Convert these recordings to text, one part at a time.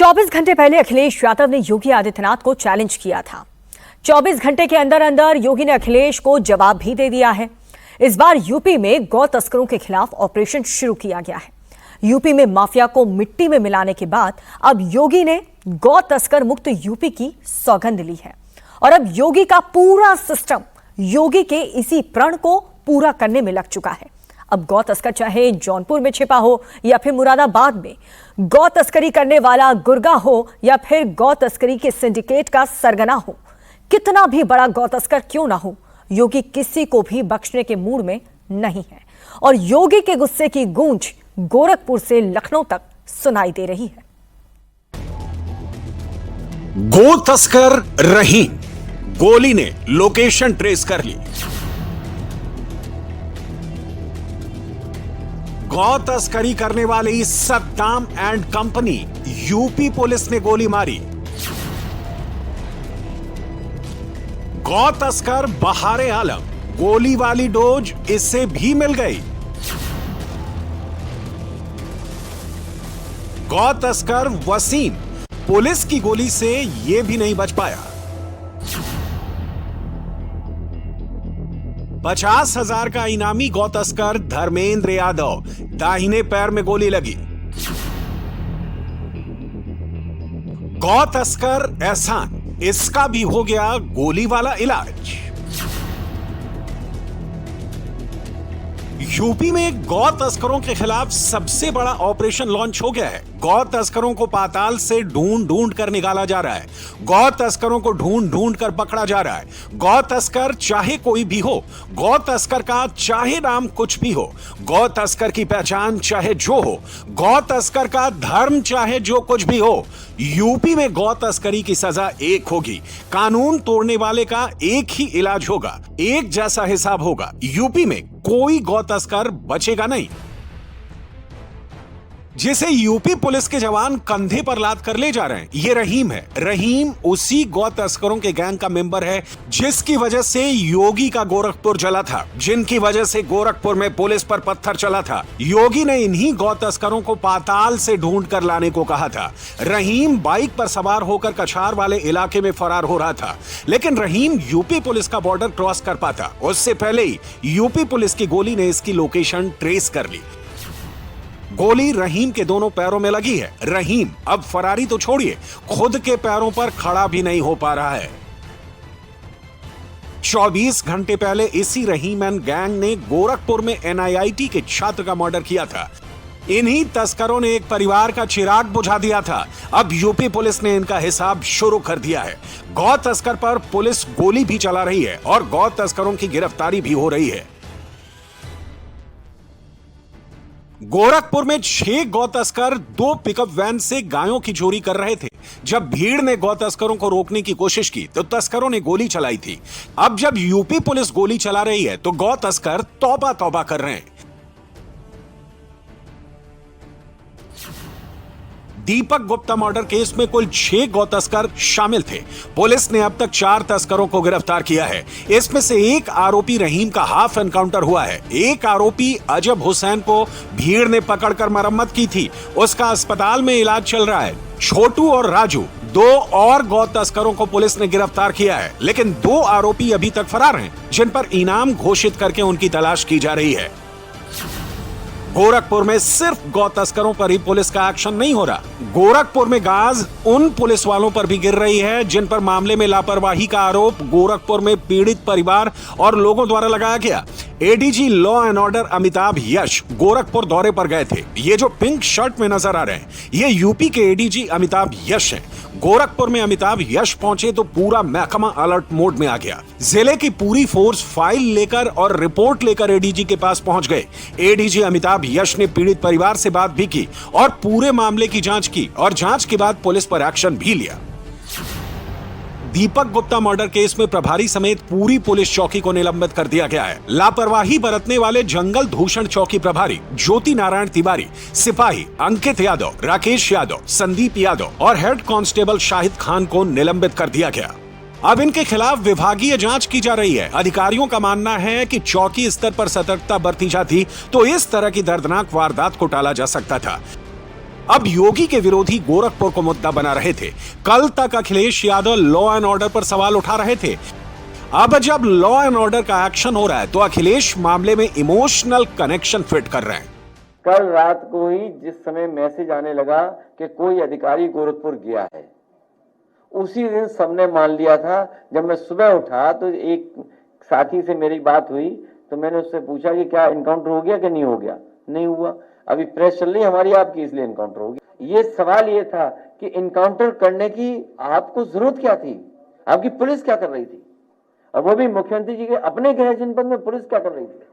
24 घंटे पहले अखिलेश यादव ने योगी आदित्यनाथ को चैलेंज किया था। 24 घंटे के अंदर अंदर योगी ने अखिलेश को जवाब भी दे दिया है। इस बार यूपी में गौ तस्करों के खिलाफ ऑपरेशन शुरू किया गया है। यूपी में माफिया को मिट्टी में मिलाने के बाद अब योगी ने गौ तस्कर मुक्त यूपी की सौगंध ली है और अब योगी का पूरा सिस्टम योगी के इसी प्रण को पूरा करने में लग चुका है। अब गौ तस्कर चाहे जौनपुर में छिपा हो या फिर मुरादाबाद में, गौ तस्करी करने वाला गुर्गा हो या फिर गौ तस्करी के सिंडिकेट का सरगना हो, कितना भी बड़ा गौ तस्कर क्यों ना हो, योगी किसी को भी बख्शने के मूड में नहीं है। और योगी के गुस्से की गूंज गोरखपुर से लखनऊ तक सुनाई दे रही है। गो तस्कर रहीम, गोली ने लोकेशन ट्रेस कर ली। गौ तस्करी करने वाली Saddam and company UP police ने गोली मारी। गौ तस्कर बहारे आलम, गोली वाली डोज इससे भी मिल गई। गौ तस्कर वसीम पुलिस की गोली से यह भी नहीं बच पाया। 50,000 का इनामी गौ तस्कर धर्मेंद्र यादव, दाहिने पैर में गोली लगी। गौ तस्कर एहसान, इसका भी हो गया गोली वाला इलाज। यूपी में गौ तस्करों के खिलाफ सबसे बड़ा ऑपरेशन लॉन्च हो गया है। गौ तस्करों को पाताल से ढूंढ ढूंढ कर निकाला जा रहा है। गौ तस्करों को ढूंढ ढूंढ कर पकड़ा जा रहा है। गौ तस्कर चाहे कोई भी हो, गौ तस्कर का चाहे नाम कुछ भी हो, गौ तस्कर की पहचान चाहे जो हो, गौ तस्कर का धर्म चाहे जो कुछ भी हो, यूपी में गौ तस्करी की सजा एक होगी। कानून तोड़ने वाले का एक ही इलाज होगा, एक जैसा हिसाब होगा। यूपी में कोई गौ तस्कर बचेगा नहीं। जिसे यूपी पुलिस के जवान कंधे पर लाद कर ले जा रहे हैं, ये रहीम है। रहीम उसी गौ तस्करों के गैंग का मेंबर है जिसकी वजह से योगी का गोरखपुर जला था, जिनकी वजह से गोरखपुर में पुलिस पर पत्थर चला था। योगी ने इन्हीं गौ तस्करों को पाताल से ढूंढ कर लाने को कहा था। रहीम बाइक पर सवार होकर कछार वाले इलाके में फरार हो रहा था, लेकिन रहीम यूपी पुलिस का बॉर्डर क्रॉस कर पाता उससे पहले ही यूपी पुलिस की गोली ने इसकी लोकेशन ट्रेस कर ली। गोली रहीम के दोनों पैरों में लगी है। रहीम अब फरारी तो छोड़िए, खुद के पैरों पर खड़ा भी नहीं हो पा रहा है। 24 घंटे पहले इसी रहीम एंड गैंग ने गोरखपुर में NIIT के छात्र का मर्डर किया था। इन्हीं तस्करों ने एक परिवार का चिराग बुझा दिया था। अब यूपी पुलिस ने इनका हिसाब शुरू कर दिया है। गौ तस्कर पर पुलिस गोली भी चला रही है और गौ तस्करों की गिरफ्तारी भी हो रही है। गोरखपुर में 6 गौ तस्कर 2 पिकअप वैन से गायों की चोरी कर रहे थे। जब भीड़ ने गौ तस्करों को रोकने की कोशिश की तो तस्करों ने गोली चलाई थी। अब जब यूपी पुलिस गोली चला रही है तो गौ तस्कर तौबा तौबा कर रहे हैं। दीपक गुप्ता मर्डर केस में कुल 6 गौ तस्कर शामिल थे। पुलिस ने अब तक 4 तस्करों को गिरफ्तार किया है। इसमें से एक आरोपी रहीम का हाफ एनकाउंटर हुआ है। एक आरोपी अजब हुसैन को भीड़ ने पकड़कर मरम्मत की थी, उसका अस्पताल में इलाज चल रहा है। छोटू और राजू, 2 और गौ तस्करों को पुलिस ने गिरफ्तार किया है, लेकिन 2 आरोपी अभी तक फरार हैं, जिन पर इनाम घोषित करके उनकी तलाश की जा रही है। गोरखपुर में सिर्फ गौ तस्करों पर ही पुलिस का एक्शन नहीं हो रहा। गोरखपुर में गाज उन पुलिस वालों पर भी गिर रही है जिन पर मामले में लापरवाही का आरोप गोरखपुर में पीड़ित परिवार और लोगों द्वारा लगाया गया। ADG law and order Amitabh Yash Gorakhpur दौरे पर गए थे। ये जो पिंक शर्ट में नजर आ रहे हैं, ये यूपी के ADG अमिताभ यश हैं। गोरखपुर में अमिताभ यश पहुंचे तो पूरा महकमा अलर्ट मोड में आ गया। जिले की पूरी फोर्स फाइल लेकर और रिपोर्ट लेकर ADG के पास पहुंच गए। ADG अमिताभ यश ने पीड़ित परिवार से बात भी की और पूरे मामले की जांच की और जांच के बाद पुलिस पर एक्शन भी लिया। दीपक गुप्ता मर्डर केस में प्रभारी समेत पूरी पुलिस चौकी को निलंबित कर दिया गया है। लापरवाही बरतने वाले जंगल धूषण चौकी प्रभारी ज्योति नारायण तिवारी, सिपाही अंकित यादव, राकेश यादव, संदीप यादव और हेड कांस्टेबल शाहिद खान को निलंबित कर दिया गया। अब इनके खिलाफ विभागीय जांच की जा रही है। अधिकारियों का मानना है कि चौकी स्तर पर सतर्कता बरती जाती तो इस तरह की दर्दनाक वारदात को टाला जा सकता था। अब योगी के विरोधी गोरखपुर को मुद्दा बना रहे थे। कल तक Akhilesh Yadav law and order पर सवाल उठा रहे थे। अब जब लॉ एंड ऑर्डर का एक्शन हो रहा है तो अखिलेश मामले में इमोशनल कनेक्शन फिट कर रहे हैं। कल रात को ही जिस समय मैसेज आने लगा कि कोई अधिकारी गोरखपुर गया है, उसी दिन सबने मान लिया था। जब मैं सुबह उठा तो एक साथी से मेरी बात हुई तो मैंने उससे पूछा कि क्या इनकाउंटर हो गया कि नहीं हो गया। नहीं हुआ। अभी प्रेस चल रही हमारी आपकी, इसलिए इनकाउंटर हो गया। ये सवाल ये था कि इनकाउंटर करने की आपको जरूरत क्या थी, आपकी पुलिस क्या कर रही थी, और वो भी मुख्यमंत्री जी के अपने गृह जनपद में पुलिस क्या कर रही थी।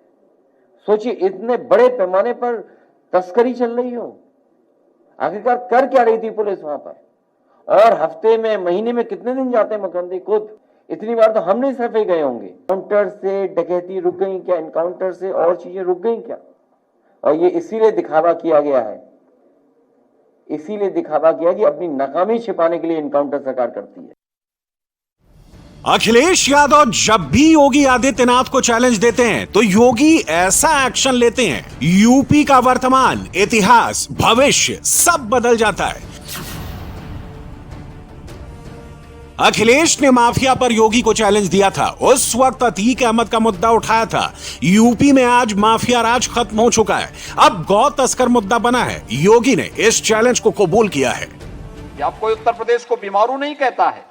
सोचिए, इतने बड़े पैमाने पर तस्करी चल रही हो, आखिरकार कर क्या रही थी पुलिस वहां पर। और हफ्ते में महीने में कितने दिन जाते हैं मुख्यमंत्री खुद, इतनी बार तो हम नहीं सिर्फ ही गए होंगे। इनकाउंटर से डकैती रुक गई क्या, इनकाउंटर से और चीजें रुक गई क्या। और ये इसीलिए दिखावा किया गया है, इसीलिए दिखावा किया कि अपनी नाकामी छिपाने के लिए इनकाउंटर सरकार करती है। अखिलेश यादव जब भी योगी आदित्यनाथ को चैलेंज देते हैं तो योगी ऐसा एक्शन लेते हैं, यूपी का वर्तमान, इतिहास, भविष्य सब बदल जाता है। अखिलेश ने माफिया पर योगी को चैलेंज दिया था। उस वक्त अतीक अहमद का मुद्दा उठाया था। यूपी में आज माफिया राज खत्म हो चुका है, अब गौ तस्कर मुद्दा बना है। योगी ने इस चैलेंज को कबूल किया है। अब कोई उत्तर प्रदेश को बीमारू नहीं कहता है,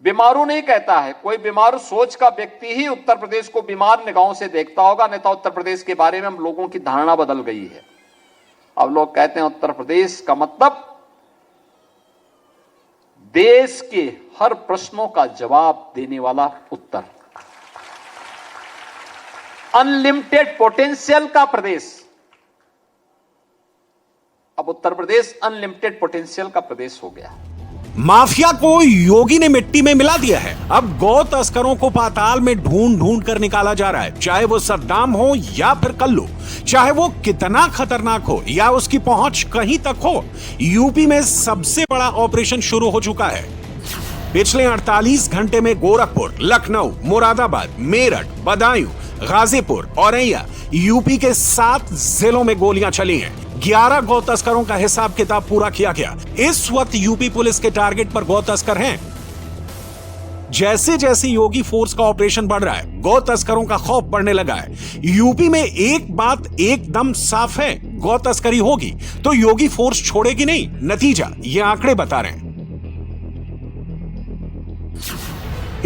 बीमारू नहीं कहता है। कोई बीमारू सोच का व्यक्ति ही उत्तर प्रदेश को बीमार निगाहों से देखता होगा, नहीं तो उत्तर प्रदेश के बारे में हम लोगों की धारणा बदल गई है। अब लोग कहते हैं उत्तर प्रदेश का मतलब देश के हर प्रश्नों का जवाब देने वाला उत्तर, अनलिमिटेड पोटेंशियल का प्रदेश। अब उत्तर प्रदेश अनलिमिटेड पोटेंशियल का प्रदेश हो गया। माफिया को योगी ने मिट्टी में मिला दिया है। अब गौ तस्करों को पाताल में ढूंढ ढूंढ कर निकाला जा रहा है, चाहे वो सद्दाम हो या फिर कल्लू, चाहे वो कितना खतरनाक हो या उसकी पहुंच कहीं तक हो। यूपी में सबसे बड़ा ऑपरेशन शुरू हो चुका है। पिछले 48 घंटे में गोरखपुर, लखनऊ, मुरादाबाद, मेरठ, बदायूं, गाजीपुर, औरैया, यूपी के 7 जिलों में गोलियां चली हैं। 11 गौ तस्करों का हिसाब किताब पूरा किया गया। इस वक्त यूपी पुलिस के टारगेट पर गौ तस्कर हैं। जैसे जैसे योगी फोर्स का ऑपरेशन बढ़ रहा है, गौ तस्करों का खौफ बढ़ने लगा है। यूपी में एक बात एकदम साफ है, गौ तस्करी होगी तो योगी फोर्स छोड़ेगी नहीं। नतीजा ये आंकड़े बता रहे हैं।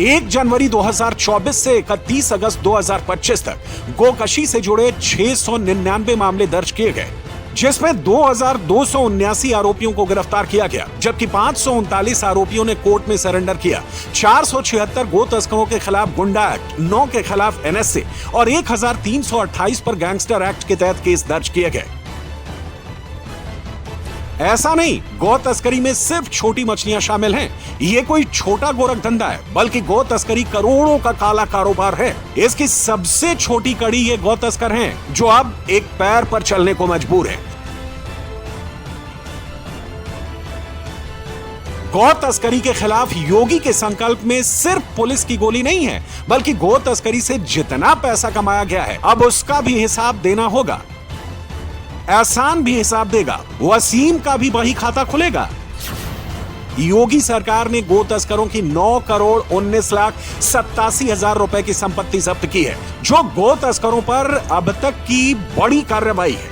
1 जनवरी 2024 से 31 अगस्त 2025 तक गोकशी से जुड़े 699 मामले दर्ज किए गए, जिसमें 2279 आरोपियों को गिरफ्तार किया गया, जबकि 539 आरोपियों ने कोर्ट में सरेंडर किया। 476 गो तस्करों के खिलाफ गुंडा एक्ट, 9 के खिलाफ एनएसए और 1328 पर गैंगस्टर एक्ट के तहत केस दर्ज किए गए। ऐसा नहीं, गौ तस्करी में सिर्फ छोटी मछलियां शामिल हैं। ये कोई छोटा गोरख धंधा है, बल्कि गौ तस्करी करोड़ों का काला कारोबार है। इसकी सबसे छोटी कड़ी ये गौ तस्कर हैं, जो अब एक पैर पर चलने को मजबूर हैं। गौ तस्करी के खिलाफ योगी के संकल्प में सिर्फ पुलिस की गोली नहीं है, बल्कि गौ तस्करी से जितना पैसा कमाया गया है, अब उसका भी हिसाब देना होगा। एहसान भी हिसाब देगा, वसीम का भी वही खाता खुलेगा। योगी सरकार ने गो तस्करों की 9 करोड़ 19 लाख 87 हजार रुपए की संपत्ति जब्त की है, जो गो तस्करों पर अब तक की बड़ी कार्रवाई है।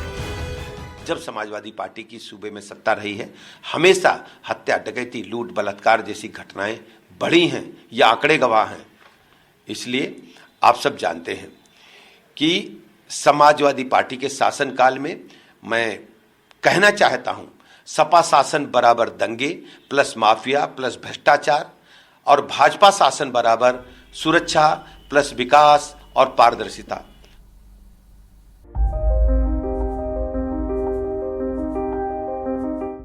जब समाजवादी पार्टी की सूबे में सत्ता रही है, हमेशा हत्या, डकैती, लूट, बलात्कार जैसी घटनाएं बढ़ी हैं। ये आंकड़े गवाह हैं। इसलिए आप सब जानते हैं कि समाजवादी पार्टी के शासनकाल में मैं कहना चाहता हूं, सपा शासन बराबर दंगे प्लस माफिया प्लस भ्रष्टाचार, और भाजपा शासन बराबर सुरक्षा प्लस विकास और पारदर्शिता।